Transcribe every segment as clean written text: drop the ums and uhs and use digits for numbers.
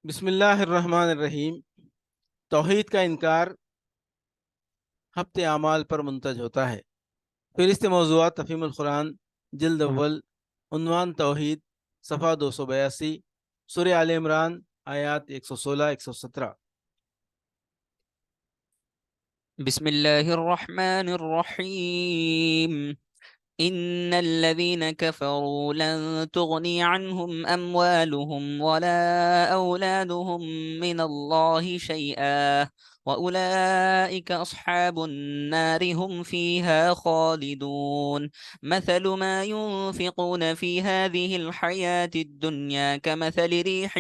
بسم اللہ الرحمن الرحیم۔ توحید کا انکار ہفتے اعمال پر منتج ہوتا ہے۔ فہرست موضوعات تفہیم القرآن جلد اول، عنوان توحید، صفحہ 282، سورہ آل عمران آیات 116-117۔ بسم الله الرحمن الرحيم. إن الذين كفروا لن تغني عنهم أموالهم ولا أولادهم من الله شيئا وأولئك أصحاب النار هم فيها خالدون. مثل ما ينفقون في هذه الحياة الدنيا كمثل ريح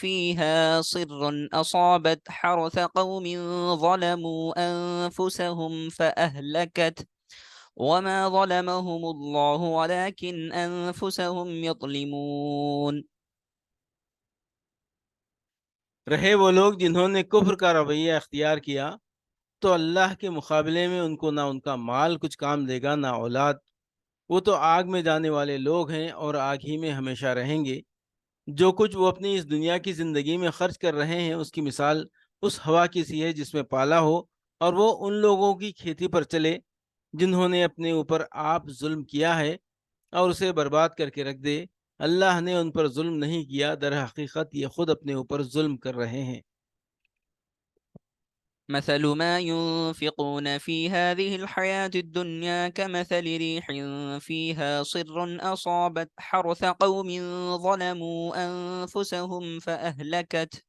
فيها صر أصابت حرث قوم ظلموا أنفسهم فأهلكت وما ظلمهم الله ولكن أنفسهم يظلمون. رہے وہ لوگ جنہوں نے کفر کا رویہ اختیار کیا تو اللہ کے مقابلے میں ان کو نہ ان کا مال کچھ کام دے گا نہ اولاد۔ وہ تو آگ میں جانے والے لوگ ہیں اور آگ ہی میں ہمیشہ رہیں گے۔ جو کچھ وہ اپنی اس دنیا کی زندگی میں خرچ کر رہے ہیں اس کی مثال اس ہوا کی سی ہے جس میں پالا ہو، اور وہ ان لوگوں کی کھیتی پر چلے جنہوں نے اپنے اوپر آپ ظلم کیا ہے اور اسے برباد کر کے رکھ دے۔ اللہ نے ان پر ظلم نہیں کیا، در حقیقت یہ خود اپنے اوپر ظلم کر رہے ہیں۔ مثل ما ينفقون في هذه الحياة الدنيا كمثل ريح فيها صر أصابت حرث قوم ظلموا أنفسهم فأهلكت.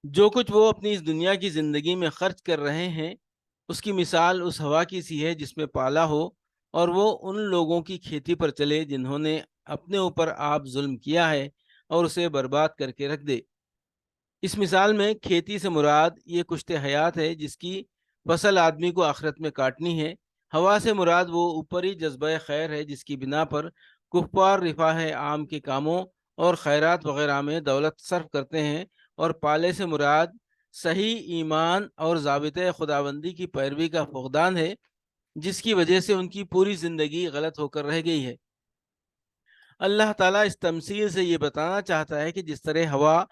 جو کچھ وہ اپنی اس دنیا کی زندگی میں خرچ کر رہے ہیں اس کی مثال اس ہوا کی سی ہے جس میں پالا ہو، اور وہ ان لوگوں کی کھیتی پر چلے جنہوں نے اپنے اوپر آپ ظلم کیا ہے اور اسے برباد کر کے رکھ دے۔ اس مثال میں کھیتی سے مراد یہ کشت حیات ہے جس کی فصل آدمی کو آخرت میں کاٹنی ہے۔ ہوا سے مراد وہ اوپری جذبہ خیر ہے جس کی بنا پر کفار رفاہ عام کے کاموں اور خیرات وغیرہ میں دولت صرف کرتے ہیں، اور پالے سے مراد صحیح ایمان اور ضابطۂ خداوندی کی پیروی کا فقدان ہے جس کی وجہ سے ان کی پوری زندگی غلط ہو کر رہ گئی ہے۔ اللہ تعالیٰ اس تمثیل سے یہ بتانا چاہتا ہے کہ جس طرح ہوا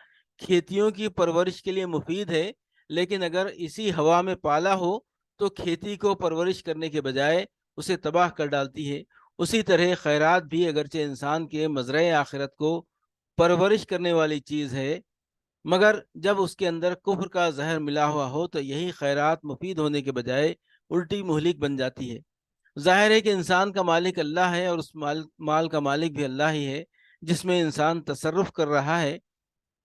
کھیتیوں کی پرورش کے لیے مفید ہے، لیکن اگر اسی ہوا میں پالا ہو تو کھیتی کو پرورش کرنے کے بجائے اسے تباہ کر ڈالتی ہے، اسی طرح خیرات بھی اگرچہ انسان کے مزرعہ آخرت کو پرورش کرنے والی چیز ہے، مگر جب اس کے اندر کفر کا زہر ملا ہوا ہو تو یہی خیرات مفید ہونے کے بجائے الٹی مہلک بن جاتی ہے۔ ظاہر ہے کہ انسان کا مالک اللہ ہے، اور اس مال کا مالک بھی اللہ ہی ہے جس میں انسان تصرف کر رہا ہے،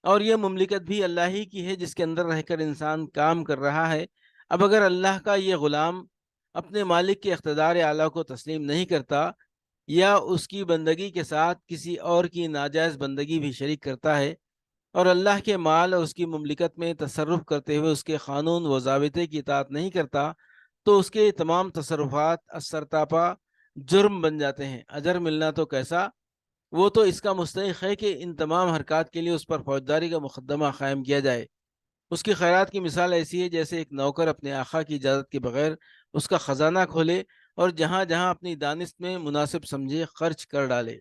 اور یہ مملکت بھی اللہ ہی کی ہے جس کے اندر رہ کر انسان کام کر رہا ہے۔ اب اگر اللہ کا یہ غلام اپنے مالک کے اقتدار اعلیٰ کو تسلیم نہیں کرتا یا اس کی بندگی کے ساتھ کسی اور کی ناجائز بندگی بھی شریک کرتا ہے، اور اللہ کے مال اور اس کی مملکت میں تصرف کرتے ہوئے اس کے قانون و ضابطے کی اطاعت نہیں کرتا، تو اس کے تمام تصرفات سرتاپا جرم بن جاتے ہیں۔ اجر ملنا تو کیسا، وہ تو اس کا مستحق ہے کہ ان تمام حرکات کے لیے اس پر فوجداری کا مقدمہ قائم کیا جائے۔ اس کی خیرات کی مثال ایسی ہے جیسے ایک نوکر اپنے آقا کی اجازت کے بغیر اس کا خزانہ کھولے اور جہاں جہاں اپنی دانست میں مناسب سمجھے خرچ کر ڈالے۔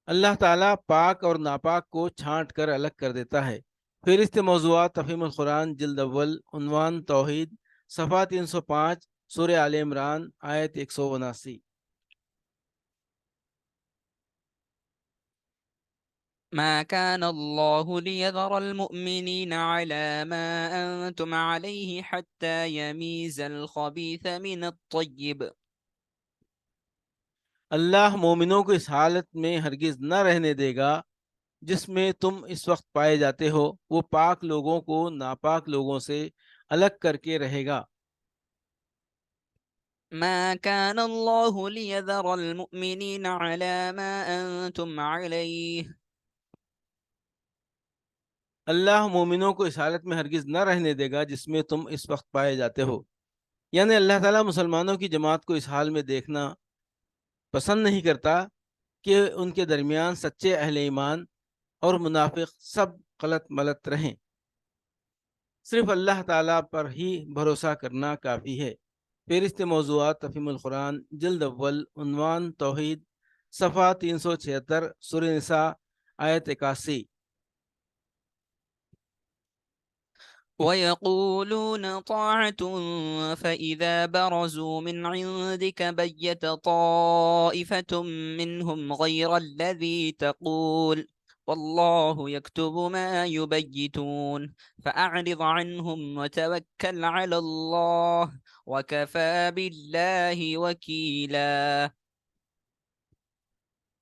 اللہ تعالیٰ پاک اور ناپاک کو چھانٹ کر الگ کر دیتا ہے۔ فہرست موضوعات تفہیم القرآن جلد اول، عنوان توحید، صفحہ 305، سورہ آل عمران آیت 179۔ ما كان الله ليذر المؤمنين على ما أنتم عليه حتى يميز الخبيث من الطيب. اللہ مومنوں کو اس حالت میں ہرگز نہ رہنے دے گا جس میں تم اس وقت پائے جاتے ہو، وہ پاک لوگوں کو ناپاک لوگوں سے الگ کر کے رہے گا۔ ما كان الله ليذر المؤمنين على ما أنتم عليه. اللہ مومنوں کو اس حالت میں ہرگز نہ رہنے دے گا جس میں تم اس وقت پائے جاتے ہو، یعنی اللہ تعالیٰ مسلمانوں کی جماعت کو اس حال میں دیکھنا پسند نہیں کرتا کہ ان کے درمیان سچے اہل ایمان اور منافق سب غلط ملت رہیں۔ صرف اللہ تعالیٰ پر ہی بھروسہ کرنا کافی ہے۔ فہرست موضوعات تفہیم القرآن جلد اول، عنوان توحید، صفحہ 376 سورہ نساء آیت 81۔ ويقولون طاعة فإذا برزوا من عندك بيت طائفة منهم غير الذي تقول والله يكتب ما يبيتون فأعرض عنهم وتوكل على الله وكفى بالله وكيلا۔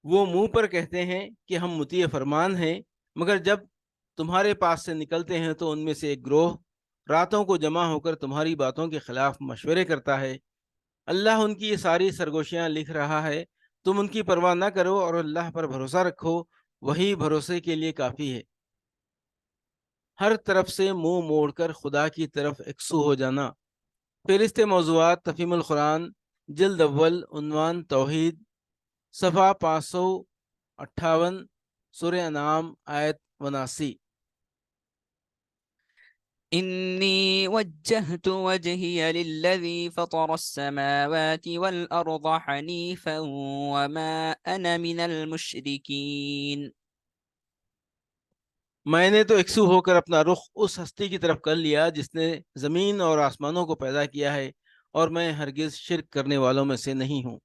وہ منہ پر کہتے ہیں کہ ہم مطیع فرمان ہیں، مگر جب تمہارے پاس سے نکلتے ہیں تو ان میں سے ایک گروہ راتوں کو جمع ہو کر تمہاری باتوں کے خلاف مشورے کرتا ہے۔ اللہ ان کی یہ ساری سرگوشیاں لکھ رہا ہے، تم ان کی پرواہ نہ کرو اور اللہ پر بھروسہ رکھو، وہی بھروسے کے لیے کافی ہے۔ ہر طرف سے منہ موڑ کر خدا کی طرف یکسو ہو جانا۔ فہرست موضوعات تفہیم القرآن، جلد اول، عنوان توحید، صفحہ 558، سورہ انعام آیت 79۔ إني وجهت وجهي للذي فطر السماوات والأرض حنيفا وما أنا من المشركين۔ میں نے تو یکسو ہو کر اپنا رخ اس ہستی کی طرف کر لیا جس نے زمین اور آسمانوں کو پیدا کیا ہے، اور میں ہرگز شرک کرنے والوں میں سے نہیں ہوں۔